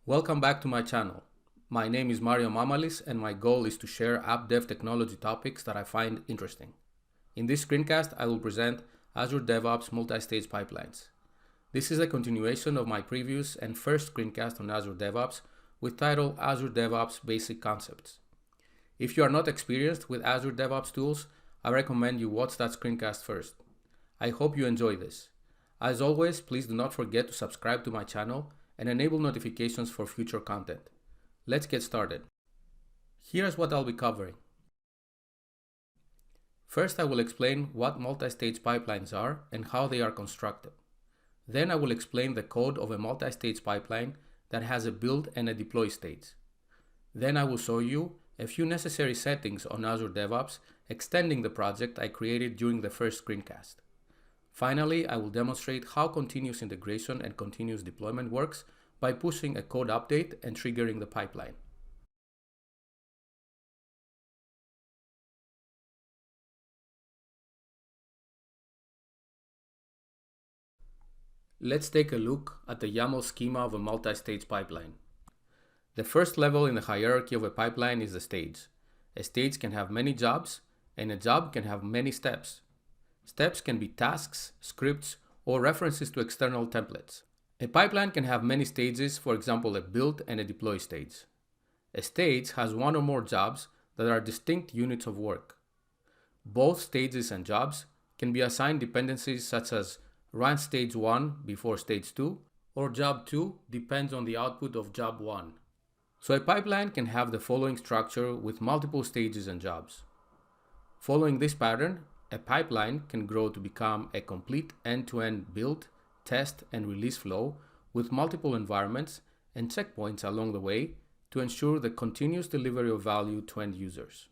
Welcome back to my channel. My name is Mario Mamalis and my goal is to share app dev technology topics that I find interesting. In this screencast, I will present Azure DevOps Multistage Pipelines. This is a continuation of my previous and first screencast on Azure DevOps with title Azure DevOps Basic Concepts. If you are not experienced with Azure DevOps tools, I recommend you watch that screencast first. I hope you enjoy this. As always, please do not forget to subscribe to my channel and enable notifications for future content. Let's get started. Here's what I'll be covering. First, I will explain what multi-stage pipelines are and how they are constructed. Then I will explain the code of a multi-stage pipeline that has a build and a deploy stage. Then I will show you a few necessary settings on Azure DevOps extending the project I created during the first screencast. Finally, I will demonstrate how continuous integration and continuous deployment works by pushing a code update and triggering the pipeline. Let's take a look at the YAML schema of a multi-stage pipeline. The first level in the hierarchy of a pipeline is the stage. A stage can have many jobs, and a job can have many steps. Steps can be tasks, scripts, or references to external templates. A pipeline can have many stages, for example, a build and a deploy stage. A stage has one or more jobs that are distinct units of work. Both stages and jobs can be assigned dependencies such as run stage 1 before stage 2, or job 2 depends on the output of job 1. So a pipeline can have the following structure with multiple stages and jobs. Following this pattern, a pipeline can grow to become a complete end-to-end build, test, and release flow with multiple environments and checkpoints along the way to ensure the continuous delivery of value to end users.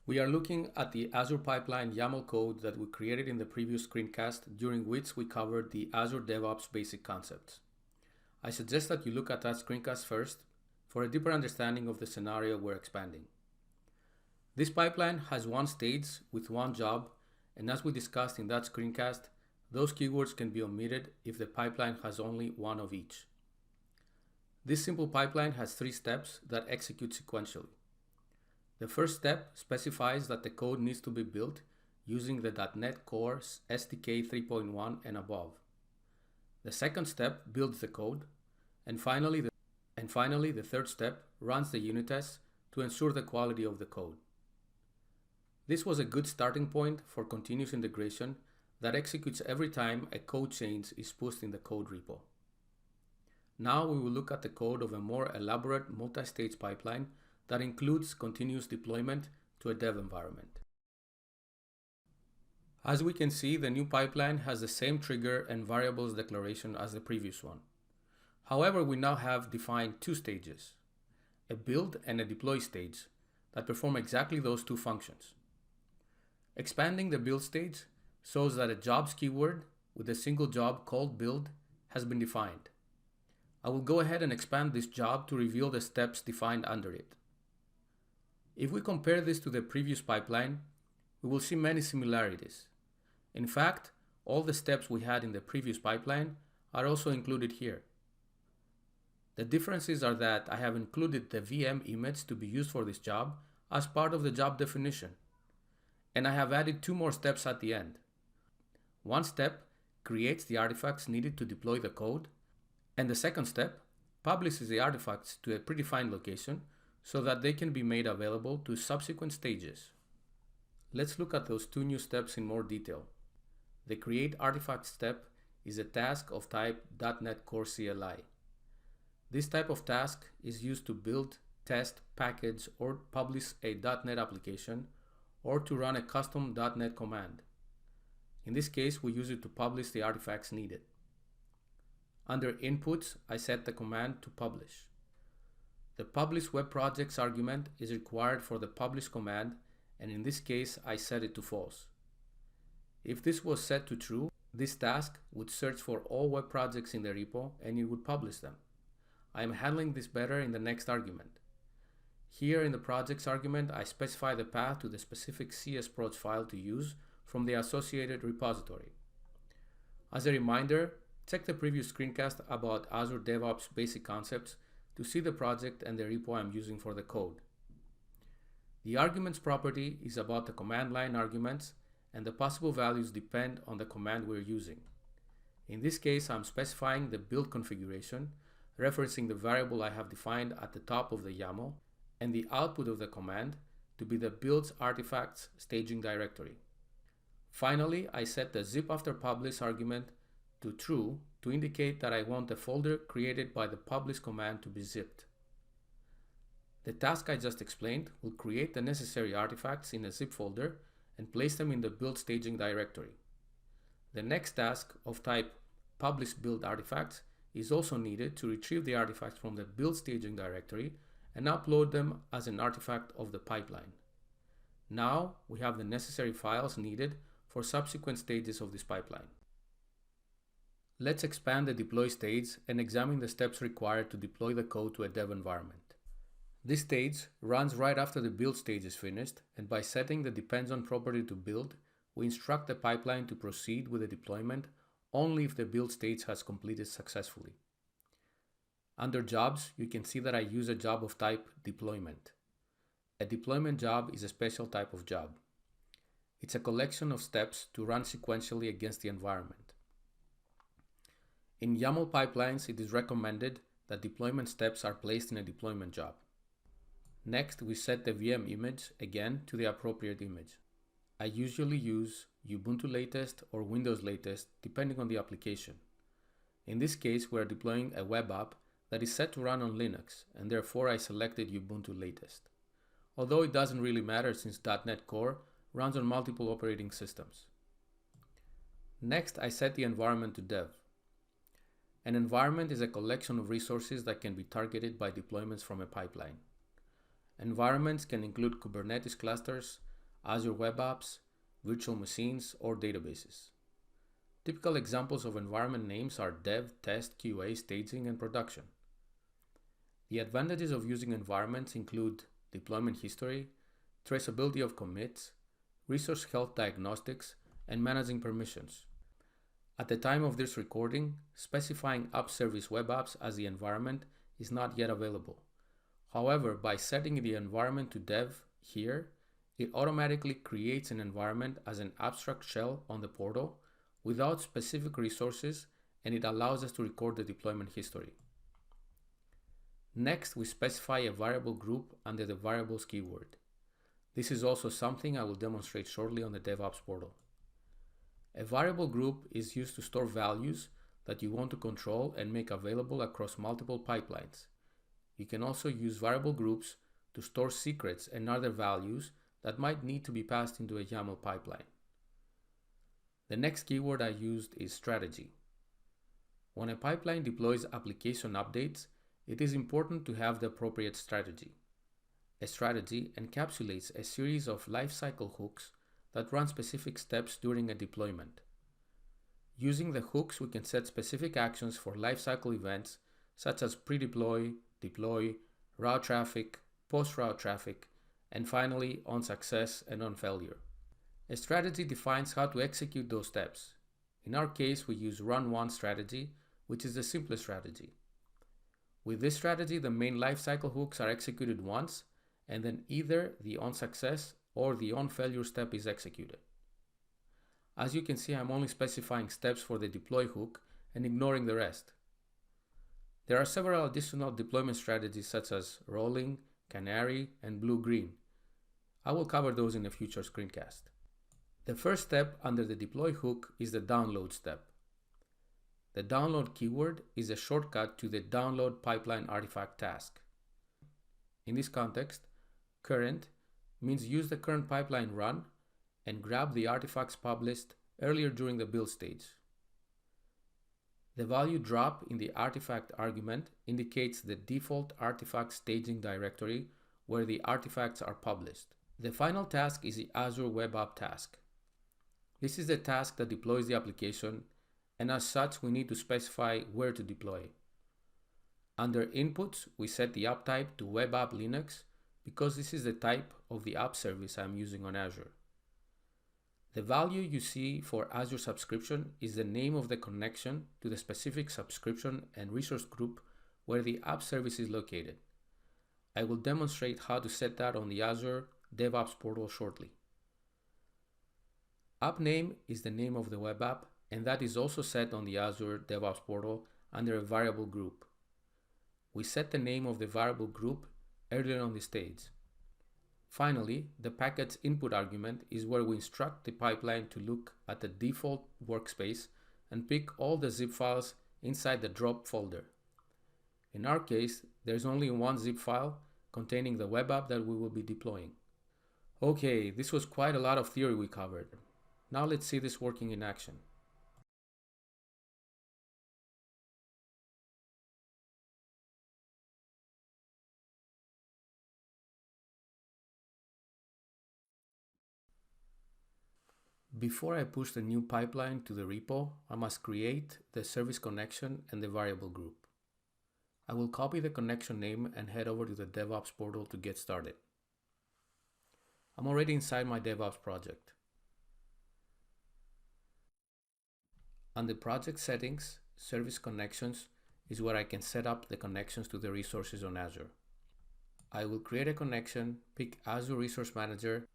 We are looking at the Azure Pipeline YAML code that we created in the previous screencast, during which we covered the Azure DevOps Basic Concepts. I suggest that you look at that screencast first for a deeper understanding of the scenario we're expanding. This pipeline has one stage with one job, and as we discussed in that screencast, those keywords can be omitted if the pipeline has only one of each. This simple pipeline has 3 steps that execute sequentially. The first step specifies that the code needs to be built using the .NET Core SDK 3.1 and above. The second step builds the code, and finally the third step runs the unit tests to ensure the quality of the code. This was a good starting point for continuous integration that executes every time a code change is pushed in the code repo. Now we will look at the code of a more elaborate multi-stage pipeline that includes continuous deployment to a dev environment. As we can see, the new pipeline has the same trigger and variables declaration as the previous one. However, we now have defined 2 stages, a build and a deploy stage, that perform exactly those 2 functions. Expanding the build stage shows that a jobs keyword with a single job called build has been defined. I will go ahead and expand this job to reveal the steps defined under it. If we compare this to the previous pipeline, we will see many similarities. In fact, all the steps we had in the previous pipeline are also included here. The differences are that I have included the VM image to be used for this job as part of the job definition, and I have added 2 more steps at the end. One step creates the artifacts needed to deploy the code, and the second step publishes the artifacts to a predefined location so that they can be made available to subsequent stages. Let's look at those 2 new steps in more detail. The create artifact step is a task of type .NET Core CLI. This type of task is used to build, test, package, or publish a .NET application, or to run a custom .NET command. In this case, we use it to publish the artifacts needed. Under inputs, I set the command to publish. The publish web projects argument is required for the publish command, and in this case I set it to false. If this was set to true, this task would search for all web projects in the repo and it would publish them. I am handling this better in the next argument. Here in the projects argument, I specify the path to the specific CSproj file to use from the associated repository. As a reminder, check the previous screencast about Azure DevOps Basic Concepts to see the project and the repo I'm using for the code. The arguments property is about the command line arguments, and the possible values depend on the command we're using. In this case, I'm specifying the build configuration, referencing the variable I have defined at the top of the YAML, and the output of the command to be the build's artifacts staging directory. Finally, I set the zip after publish argument to true to indicate that I want the folder created by the publish command to be zipped. The task I just explained will create the necessary artifacts in a zip folder and place them in the build staging directory. The next task of type publish build artifacts is also needed to retrieve the artifacts from the build staging directory and upload them as an artifact of the pipeline. Now we have the necessary files needed for subsequent stages of this pipeline. Let's expand the deploy stage and examine the steps required to deploy the code to a dev environment. This stage runs right after the build stage is finished, and by setting the depends on property to build, we instruct the pipeline to proceed with the deployment only if the build stage has completed successfully. Under jobs, you can see that I use a job of type deployment. A deployment job is a special type of job. It's a collection of steps to run sequentially against the environment. In YAML pipelines, it is recommended that deployment steps are placed in a deployment job. Next, we set the VM image again to the appropriate image. I usually use Ubuntu latest or Windows latest depending on the application. In this case, we are deploying a web app that is set to run on Linux, and therefore I selected Ubuntu latest. Although it doesn't really matter since .NET Core runs on multiple operating systems. Next, I set the environment to dev. An environment is a collection of resources that can be targeted by deployments from a pipeline. Environments can include Kubernetes clusters, Azure web apps, virtual machines, or databases. Typical examples of environment names are dev, test, QA, staging, and production. The advantages of using environments include deployment history, traceability of commits, resource health diagnostics, and managing permissions. At the time of this recording, specifying app service web apps as the environment is not yet available. However, by setting the environment to dev here, it automatically creates an environment as an abstract shell on the portal without specific resources, and it allows us to record the deployment history. Next, we specify a variable group under the variables keyword. This is also something I will demonstrate shortly on the DevOps portal. A variable group is used to store values that you want to control and make available across multiple pipelines. You can also use variable groups to store secrets and other values that might need to be passed into a YAML pipeline. The next keyword I used is strategy. When a pipeline deploys application updates, it is important to have the appropriate strategy. A strategy encapsulates a series of lifecycle hooks that run specific steps during a deployment. Using the hooks, we can set specific actions for lifecycle events such as pre-deploy, deploy, route traffic, post-route traffic, and finally on success and on failure. A strategy defines how to execute those steps. In our case, we use run one strategy, which is the simplest strategy. With this strategy, the main lifecycle hooks are executed once, and then either the on success or the on failure step is executed. As you can see, I'm only specifying steps for the deploy hook and ignoring the rest. There are several additional deployment strategies such as rolling, canary, and blue-green. I will cover those in a future screencast. The first step under the deploy hook is the download step. The download keyword is a shortcut to the download pipeline artifact task. In this context, current means use the current pipeline run and grab the artifacts published earlier during the build stage. The value drop in the artifact argument indicates the default artifact staging directory where the artifacts are published. The final task is the Azure web app task. This is the task that deploys the application, and as such, we need to specify where to deploy. Under inputs, we set the app type to web app Linux because this is the type of the app service I'm using on Azure. The value you see for Azure subscription is the name of the connection to the specific subscription and resource group where the app service is located. I will demonstrate how to set that on the Azure DevOps portal shortly. App name is the name of the web app, and that is also set on the Azure DevOps portal under a variable group. We set the name of the variable group earlier on the stage. Finally, the package input argument is where we instruct the pipeline to look at the default workspace and pick all the zip files inside the drop folder. In our case, there's only one zip file containing the web app that we will be deploying. Okay, this was quite a lot of theory we covered. Now let's see this working in action. Before I push the new pipeline to the repo, I must create the service connection and the variable group. I will copy the connection name and head over to the DevOps portal to get started. I'm already inside my DevOps project. Under Project Settings, Service Connections is where I can set up the connections to the resources on Azure. I will create a connection, pick Azure Resource Manager,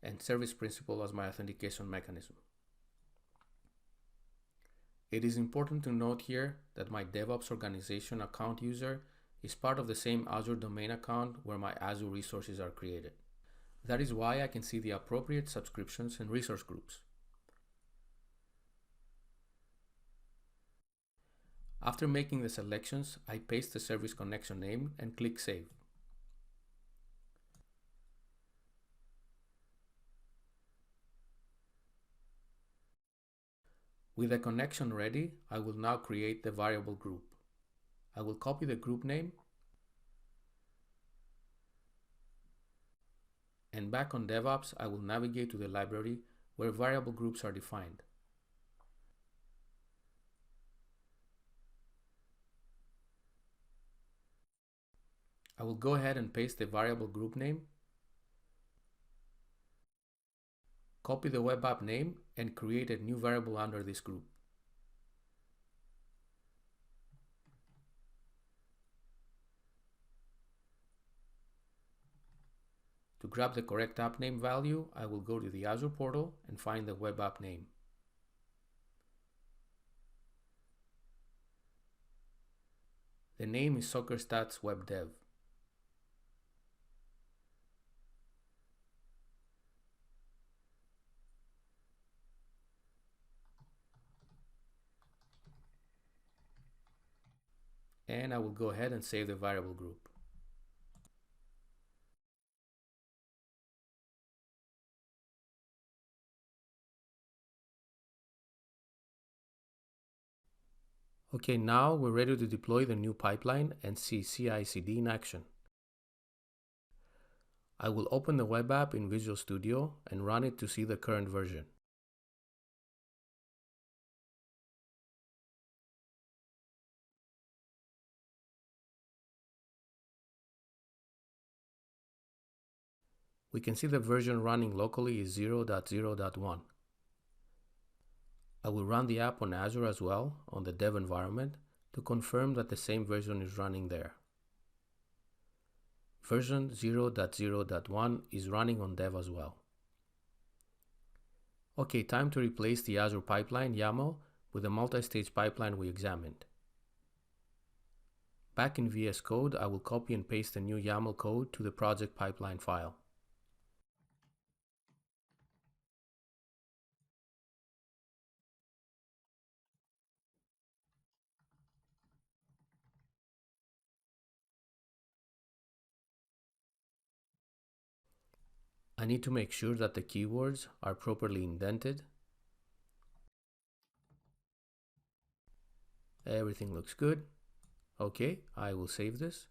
and Service Principal as my authentication mechanism. It is important to note here that my DevOps organization account user is part of the same Azure domain account where my Azure resources are created. That is why I can see the appropriate subscriptions and resource groups. After making the selections, I paste the service connection name and click Save. With the connection ready, I will now create the variable group. I will copy the group name, and back on DevOps, I will navigate to the library where variable groups are defined. I will go ahead and paste the variable group name, copy the web app name, and create a new variable under this group. To grab the correct app name value, I will go to the Azure portal and find the web app name. The name is SoccerStats Web Dev. And I will go ahead and save the variable group. Okay, now we're ready to deploy the new pipeline and see CI/CD in action. I will open the web app in Visual Studio and run it to see the current version. We can see the version running locally is 0.0.1. I will run the app on Azure as well, on the dev environment, to confirm that the same version is running there. Version 0.0.1 is running on dev as well. Okay, time to replace the Azure pipeline YAML with the multi-stage pipeline we examined. Back in VS Code, I will copy and paste the new YAML code to the project pipeline file. I need to make sure that the keywords are properly indented. Everything looks good. Okay, I will save this.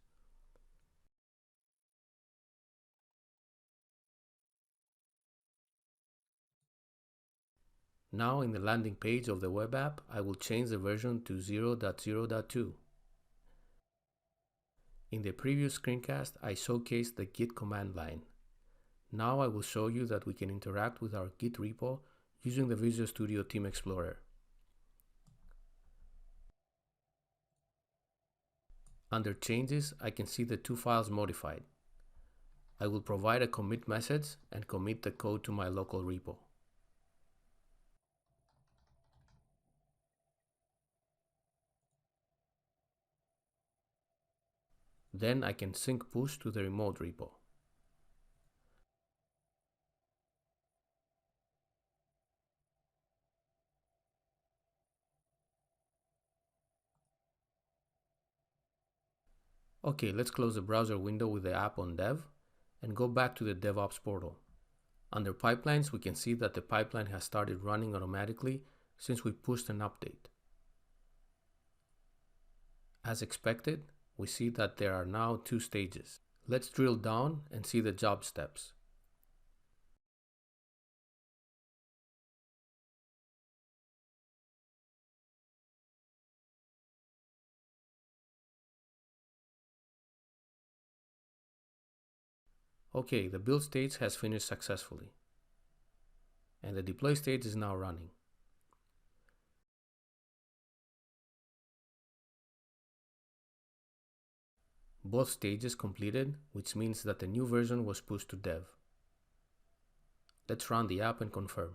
Now in the landing page of the web app, I will change the version to 0.0.2. In the previous screencast, I showcased the Git command line. Now I will show you that we can interact with our Git repo using the Visual Studio Team Explorer. Under Changes, I can see the two files modified. I will provide a commit message and commit the code to my local repo. Then I can sync push to the remote repo. Okay, let's close the browser window with the app on dev and go back to the DevOps portal. Under Pipelines, we can see that the pipeline has started running automatically since we pushed an update. As expected, we see that there are now 2 stages. Let's drill down and see the job steps. Okay, the build stage has finished successfully, and the deploy stage is now running. Both stages completed, which means that the new version was pushed to dev. Let's run the app and confirm.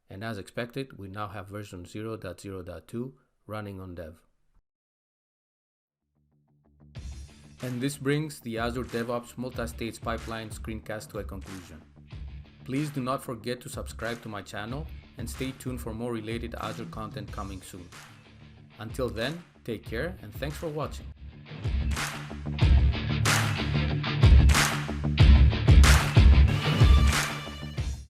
And as expected, we now have version 0.0.2 running on dev. And this brings the Azure DevOps Multistage Pipelines screencast to a conclusion. Please do not forget to subscribe to my channel and stay tuned for more related Azure content coming soon. Until then, take care and thanks for watching.